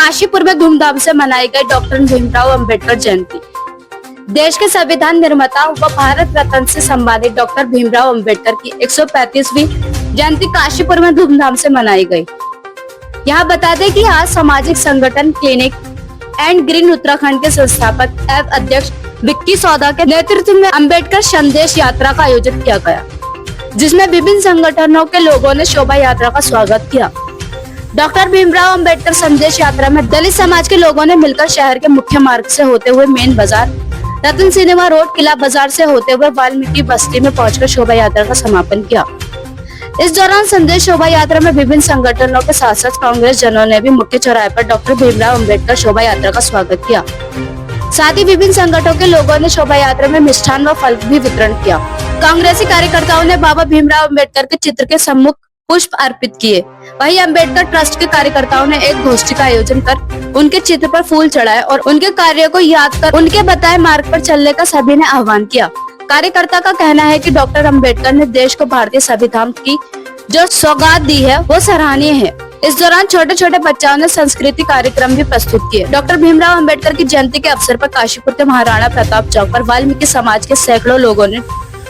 काशीपुर में धूमधाम से मनाई गई डॉक्टर भीमराव अंबेडकर जयंती। देश के संविधान निर्माता व भारत रत्न से सम्मानित डॉक्टर भीमराव अंबेडकर की 135वीं जयंती काशीपुर में धूमधाम से मनाई गई। यहाँ बता दें कि आज सामाजिक संगठन क्लिनिक एंड ग्रीन उत्तराखंड के संस्थापक एवं अध्यक्ष विक्की सौदा के नेतृत्व में अंबेडकर संदेश यात्रा का आयोजन किया गया, जिसमें विभिन्न संगठनों के लोगों ने शोभा यात्रा का स्वागत किया। डॉक्टर भीमराव अंबेडकर संदेश यात्रा में दलित समाज के लोगों ने मिलकर शहर के मुख्य मार्ग से होते हुए मेन बाजार, रतन सिनेमा रोड, किला बाजार से होते हुए वाल्मीकि बस्ती में पहुंचकर शोभा यात्रा का समापन किया। इस दौरान संदेश शोभा यात्रा में विभिन्न संगठनों के साथ साथ कांग्रेस जनों ने भी मुख्य चौराहे पर डॉक्टर भीमराव अंबेडकर शोभा यात्रा का स्वागत किया। साथ ही विभिन्न संगठनों के लोगों ने शोभा यात्रा में मिष्ठान व फल भी वितरण किया। कांग्रेसी कार्यकर्ताओं ने बाबा भीमराव अंबेडकर के चित्र के सम्मुख पुष्प अर्पित किए। वहीं अंबेडकर ट्रस्ट के कार्यकर्ताओं ने एक गोष्ठी का आयोजन कर उनके चित्र पर फूल चढ़ाए और उनके कार्यों को याद कर उनके बताए मार्ग पर चलने का सभी ने आह्वान किया। कार्यकर्ता का कहना है कि डॉक्टर अंबेडकर ने देश को भारतीय संविधान की जो सौगात दी है वो सराहनीय है। इस दौरान छोटे छोटे बच्चों ने सांस्कृतिक कार्यक्रम भी प्रस्तुत किए। डॉक्टर भीमराव अंबेडकर की जयंती के अवसर पर काशीपुर के महाराणा प्रताप चौक पर वाल्मीकि समाज के सैकड़ों लोगों ने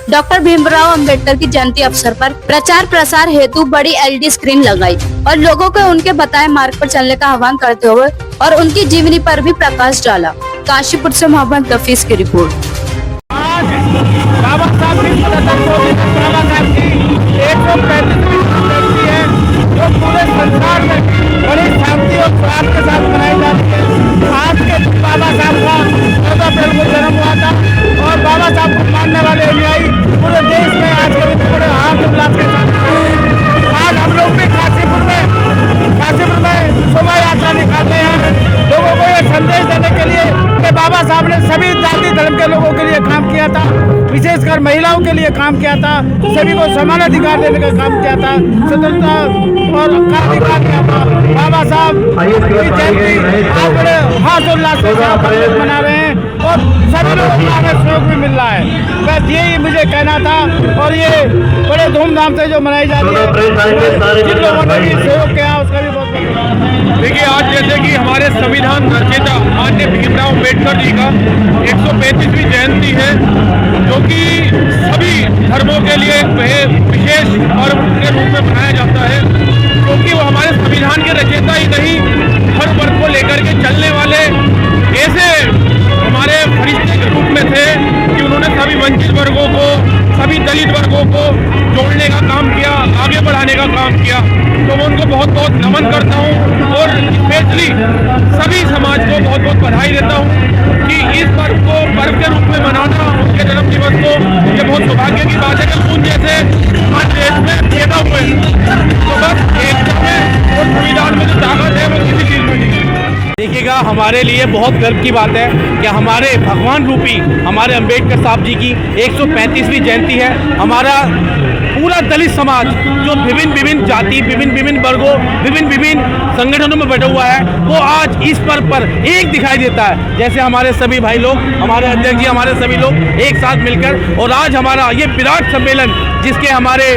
डॉक्टर भीमराव अंबेडकर की जयंती अवसर पर प्रचार प्रसार हेतु बड़ी एलईडी स्क्रीन लगाई और लोगों को उनके बताए मार्ग पर चलने का आह्वान करते हुए और उनकी जीवनी पर भी प्रकाश डाला। काशीपुर से मोहम्मद नफीस की रिपोर्ट। बाबा साहब की 135वीं जयंती है जो पूरे संसार में बड़ी शांति और प्यार के साथ मनाई जाती है। आज के बाबा साहब का 14 अप्रैल को जन्म हुआ था और बाबा साहब को मानने वाले अनुयायी पूरे देश में आज के दिन बड़े हर्षोल्लास के साथ आज हम लोग भी काशीपुर में शोभा यात्रा निकालते हैं लोगों को ये संदेश देने के लिए कि बाबा साहब ने सभी जाति धर्म के लोगों के लिए काम किया था, विशेषकर महिलाओं के लिए काम किया था, सभी को समान अधिकार देने का काम किया था, स्वतंत्रता और अधिकार किया था। बाबा साहब की जयंती आज बड़े हर्षोल्लास के साथ मना रहे हैं और सभी लोगों को हमें सहयोग भी मिल रहा है। बस यही मुझे कहना था और ये बड़े धूमधाम से जो मनाई जाती है, जिन लोगों ने भी सहयोग किया उसका भी बहुत धन्यवाद। देखिए, आज जैसे कि हमारे संविधान रचयिता माननीय भीमराव अंबेडकर जी का 135वीं जयंती है, जो कि सभी धर्मों के लिए विशेष पर्व के रूप में मनाया जाता है, क्योंकि वो हमारे संविधान के रचयिता ही नहीं, हर वर्ग को लेकर के चलने वाले ऐसे हमारे फरिश्ते के रूप में थे कि उन्होंने सभी वंचित वर्गों को, सभी दलित वर्गों को जोड़ने का काम किया, आगे बढ़ाने का काम किया। तो मैं उनको बहुत बहुत नमन करता हूँ और स्पेशली सभी समाज को बहुत बहुत बधाई देता हूँ कि इस पर्व को पर्व के रूप में मनाना, उनके जन्म दिवस को, ये बहुत सौभाग्य की बात है कि उन जैसे आज देश में पैदा हुए। तो बस एक में और संविधान में जो ताकत है वो किसी चीज़ में नहीं है। देखिएगा, हमारे लिए बहुत गर्व की बात है कि हमारे भगवान रूपी हमारे अंबेडकर साहब जी की 135वीं जयंती है। हमारा पूरा दलित समाज जो विभिन्न जाति, विभिन्न वर्गों, विभिन्न संगठनों में बैठा हुआ है, वो आज इस पर्व पर एक दिखाई देता है। जैसे हमारे सभी भाई लोग, हमारे अध्यक्ष जी, हमारे सभी लोग एक साथ मिलकर, और आज हमारा ये विराट सम्मेलन जिसके हमारे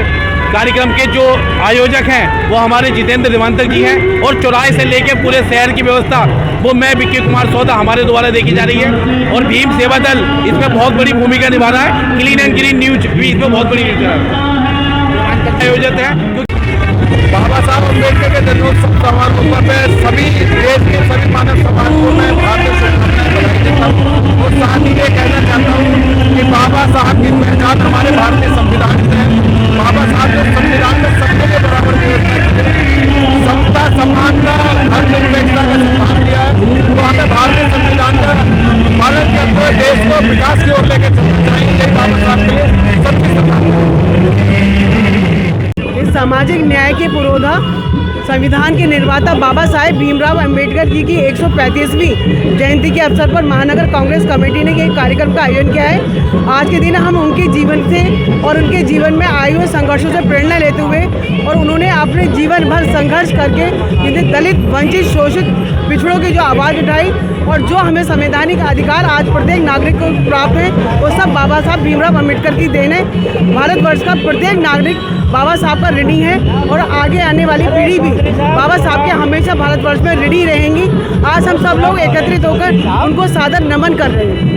कार्यक्रम के जो आयोजक हैं वो हमारे जितेंद्र देवांतर जी हैं, और चौराहे से लेकर पूरे शहर की व्यवस्था वो मैं विक्की कुमार सौदा हमारे द्वारा देखी जा रही है, और भीम सेवा दल इसमें बहुत बड़ी भूमिका निभा रहा है। क्लीन एंड ग्रीन न्यूज भी इसमें बहुत बड़ी आयोजित है। बाबा साहब अम्बेडकर के जन्मोत्सव समारोह पर सभी देश के सभी मानव समाज को मैं भारतीय शुभकामनाएं बधाई देता हूँ और साथ ही ये कहना चाहता हूँ कि बाबा साहब की पहचान हमारे भारतीय संविधान से है। बाबा साहब ने संविधान में सबके लिए बराबर व्यवस्था की, समता, समानता, धर्मनिरपेक्षता का सम्मान दिया है। तो हमें भारतीय संविधान का पालन करते हुए देश को विकास की ओर लेकर चलना चाहिए। बाबा साहब के लिए सबकी सम्मान। सामाजिक न्याय के पुरोधा संविधान के निर्माता बाबा साहेब भीमराव अंबेडकर जी की 135वीं जयंती के अवसर पर महानगर कांग्रेस कमेटी ने एक कार्यक्रम का आयोजन किया है। आज के दिन हम उनके जीवन से और उनके जीवन में आए हुए संघर्षों से प्रेरणा लेते हुए और उन्होंने अपने जीवन भर संघर्ष करके जिन्हें दलित, वंचित, शोषित पिछड़ों की जो आवाज़ उठाई और जो हमें संवैधानिक अधिकार आज प्रत्येक नागरिक को प्राप्त है वो सब बाबा साहब भीमराव अम्बेडकर की देन है। भारतवर्ष का प्रत्येक नागरिक बाबा साहब का ऋणी है और आगे आने वाली पीढ़ी भी बाबा साहब के हमेशा भारतवर्ष में ऋणी रहेंगी। आज हम सब लोग एकत्रित होकर उनको सादर नमन कर रहे हैं।